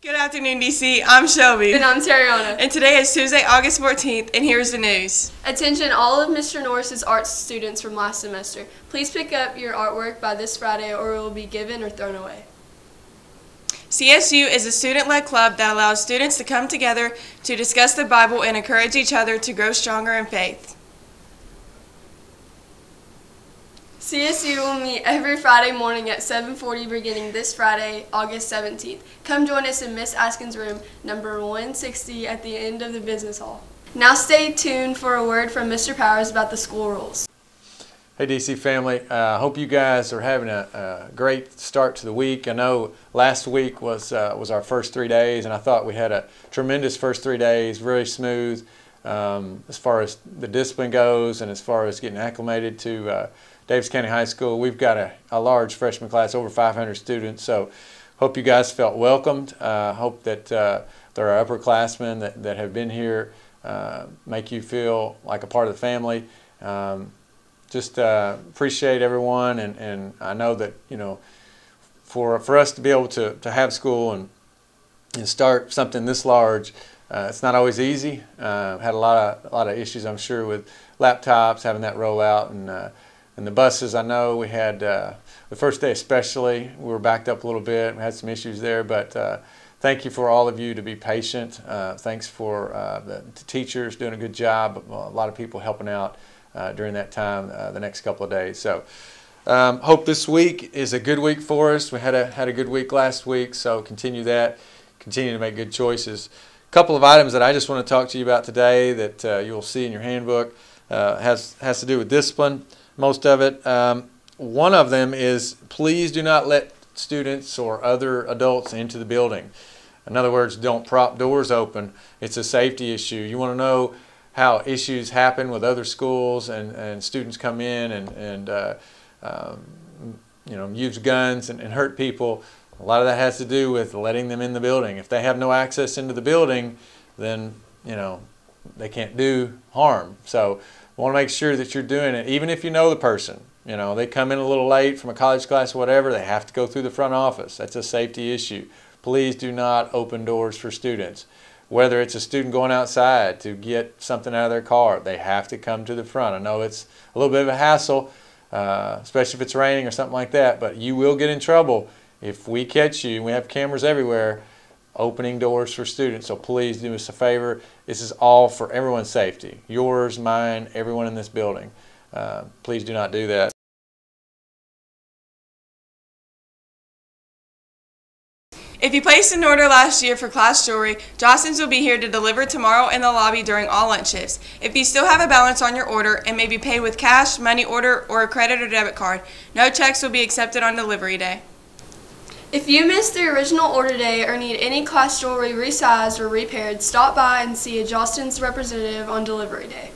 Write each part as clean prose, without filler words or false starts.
Good afternoon, DC. I'm Shelby. And I'm Tariana. And today is Tuesday, August 14th, and here's the news. Attention all of Mr. Norris's arts students from last semester. Please pick up your artwork by this Friday or it will be given or thrown away. CSU is a student-led club that allows students to come together to discuss the Bible and encourage each other to grow stronger in faith. CSU will meet every Friday morning at 7:40 beginning this Friday, August 17th. Come join us in Miss Askin's room, number 160 at the end of the business hall. Now stay tuned for a word from Mr. Powers about the school rules. Hey DC family, I hope you guys are having a great start to the week. I know last week was our first 3 days, and I thought we had a tremendous first 3 days, really smooth as far as the discipline goes and as far as getting acclimated to Davis County High School. We've got a large freshman class, over 500 students, so hope you guys felt welcomed. Hope that there are upperclassmen that have been here make you feel like a part of the family. Just appreciate everyone, and I know that, you know, for us to be able to have school and start something this large, it's not always easy. Had a lot of issues, I'm sure, with laptops, having that roll out, and the buses. I know we had the first day especially, we were backed up a little bit. We had some issues there, but thank you for all of you to be patient. Thanks for the teachers doing a good job. A lot of people helping out during that time the next couple of days. So hope this week is a good week for us. We had a good week last week, so continue that. Continue to make good choices. A couple of items that I just want to talk to you about today that you'll see in your handbook has to do with discipline. Most of it. One of them is, please do not let students or other adults into the building. In other words, don't prop doors open. It's a safety issue. You want to know how issues happen with other schools and students come in and you know, use guns and hurt people. A lot of that has to do with letting them in the building. If they have no access into the building, then, you know, they can't do harm. So I want to make sure that you're doing it, even if you know the person. You know, they come in a little late from a college class or whatever, they have to go through the front office. That's a safety issue. Please do not open doors for students. Whether it's a student going outside to get something out of their car, they have to come to the front. I know it's a little bit of a hassle, especially if it's raining or something like that, but you will get in trouble if we catch you, and we have cameras everywhere, opening doors for students. So please do us a favor. This is all for everyone's safety. Yours, mine, everyone in this building. Please do not do that. If you placed an order last year for class jewelry, Jostens will be here to deliver tomorrow in the lobby during all lunch shifts. If you still have a balance on your order and may be paid with cash, money order, or a credit or debit card, no checks will be accepted on delivery day. If you missed the original order day or need any class jewelry resized or repaired, stop by and see a Jostens representative on delivery day.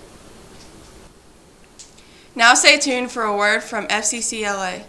Now stay tuned for a word from FCCLA.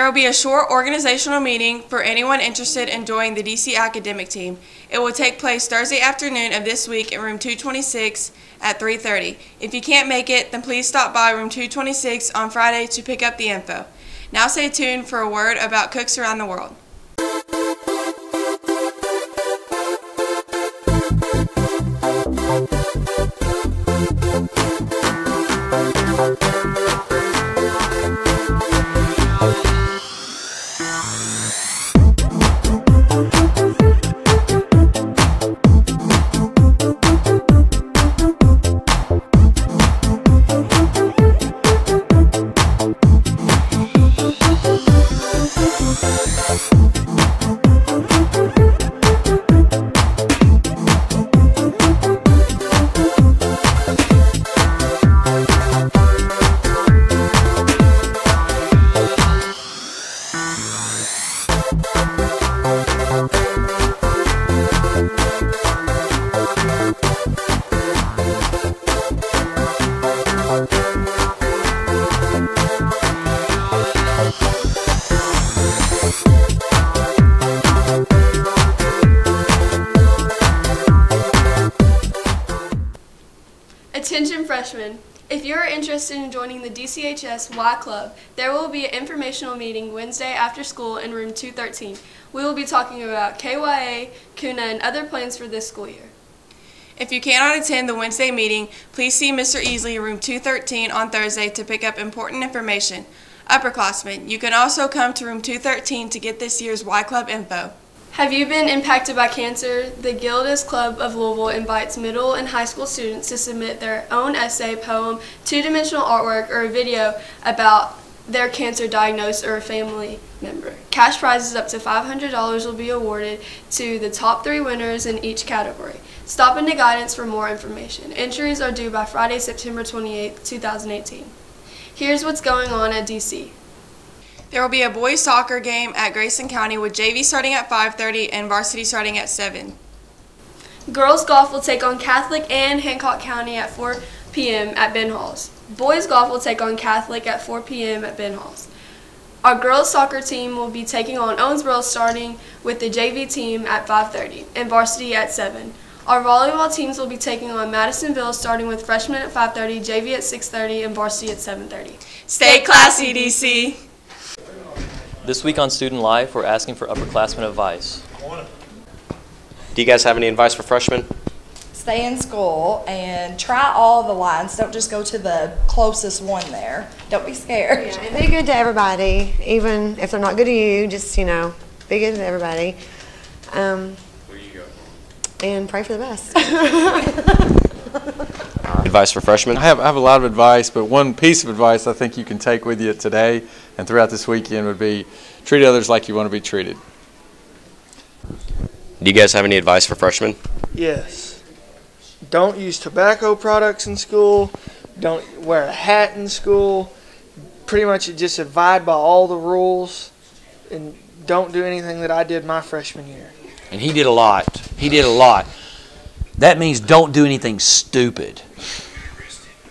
There will be a short organizational meeting for anyone interested in joining the DC academic team. It will take place Thursday afternoon of this week in room 226 at 3:30. If you can't make it, then please stop by room 226 on Friday to pick up the info. Now stay tuned for a word about cooks around the world. Attention freshmen, if you are interested in joining the DCHS Y Club, there will be an informational meeting Wednesday after school in room 213. We will be talking about KYA, CUNA, and other plans for this school year. If you cannot attend the Wednesday meeting, please see Mr. Easley in room 213 on Thursday to pick up important information. Upperclassmen, you can also come to room 213 to get this year's Y Club info. Have you been impacted by cancer? The Gilda's Club of Louisville invites middle and high school students to submit their own essay, poem, two-dimensional artwork, or a video about their cancer diagnosis or a family member. Cash prizes up to $500 will be awarded to the top 3 winners in each category. Stop into guidance for more information. Entries are due by Friday, September 28, 2018. Here's what's going on at DC. There will be a boys soccer game at Grayson County with JV starting at 5:30 and varsity starting at 7. Girls golf will take on Catholic and Hancock County at 4 p.m. at Ben Halls. Boys golf will take on Catholic at 4 p.m. at Ben Halls. Our girls soccer team will be taking on Owensboro starting with the JV team at 5:30 and varsity at 7. Our volleyball teams will be taking on Madisonville starting with freshmen at 5:30, JV at 6:30, and varsity at 7:30. Stay classy, DC! This week on Student Life, we're asking for upperclassmen advice. Do you guys have any advice for freshmen? Stay in school and try all the lines. Don't just go to the closest one there. Don't be scared. Yeah, and be good to everybody, even if they're not good to you. Just, be good to everybody. There you go. And pray for the best. Advice for freshmen? I have a lot of advice, but one piece of advice I think you can take with you today and throughout this weekend would be treat others like you want to be treated. Do you guys have any advice for freshmen? Yes. Don't use tobacco products in school. Don't wear a hat in school. Pretty much just abide by all the rules and don't do anything that I did my freshman year. And he did a lot. He did a lot. That means don't do anything stupid.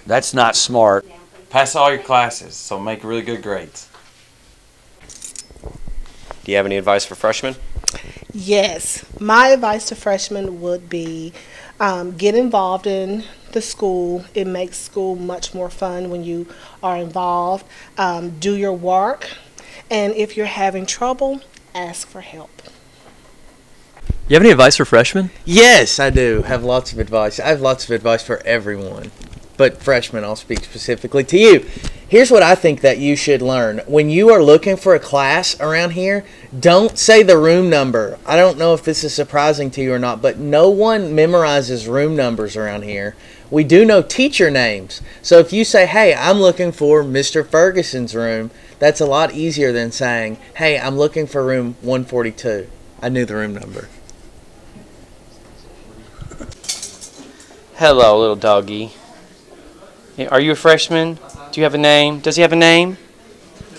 That's not smart. Pass all your classes, so make really good grades. Do you have any advice for freshmen? Yes. My advice to freshmen would be get involved in the school. It makes school much more fun when you are involved. Do your work. And if you're having trouble, ask for help. You have any advice for freshmen? Yes, I do have lots of advice. I have lots of advice for everyone, but freshmen, I'll speak specifically to you. Here's what I think that you should learn. When you are looking for a class around here, don't say the room number. I don't know if this is surprising to you or not, but no one memorizes room numbers around here. We do know teacher names. So if you say, hey, I'm looking for Mr. Ferguson's room, that's a lot easier than saying, hey, I'm looking for room 142. I knew the room number. Hello, little doggy. Are you a freshman? Do you have a name? Does he have a name?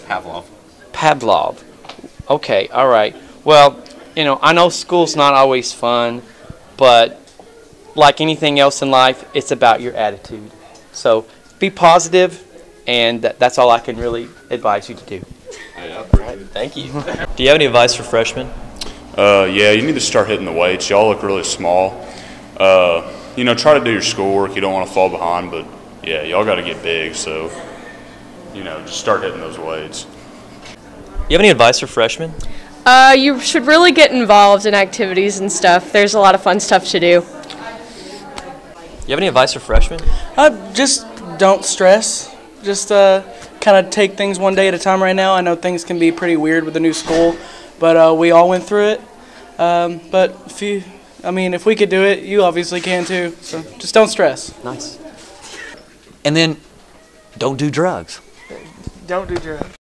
Pavlov. Pavlov. Okay, all right. Well, I know school's not always fun, but like anything else in life, it's about your attitude. So be positive, and that's all I can really advise you to do. Thank you. Do you have any advice for freshmen? Yeah, you need to start hitting the weights. Y'all look really small. You know, try to do your schoolwork. You don't want to fall behind, but yeah, y'all got to get big. So, you know, just start hitting those weights. You have any advice for freshmen? You should really get involved in activities and stuff. There's a lot of fun stuff to do. You have any advice for freshmen? Just don't stress. Just kind of take things one day at a time right now. I know things can be pretty weird with the new school, but we all went through it. But if we could do it, you obviously can too. So just don't stress. Nice. And then don't do drugs. Don't do drugs.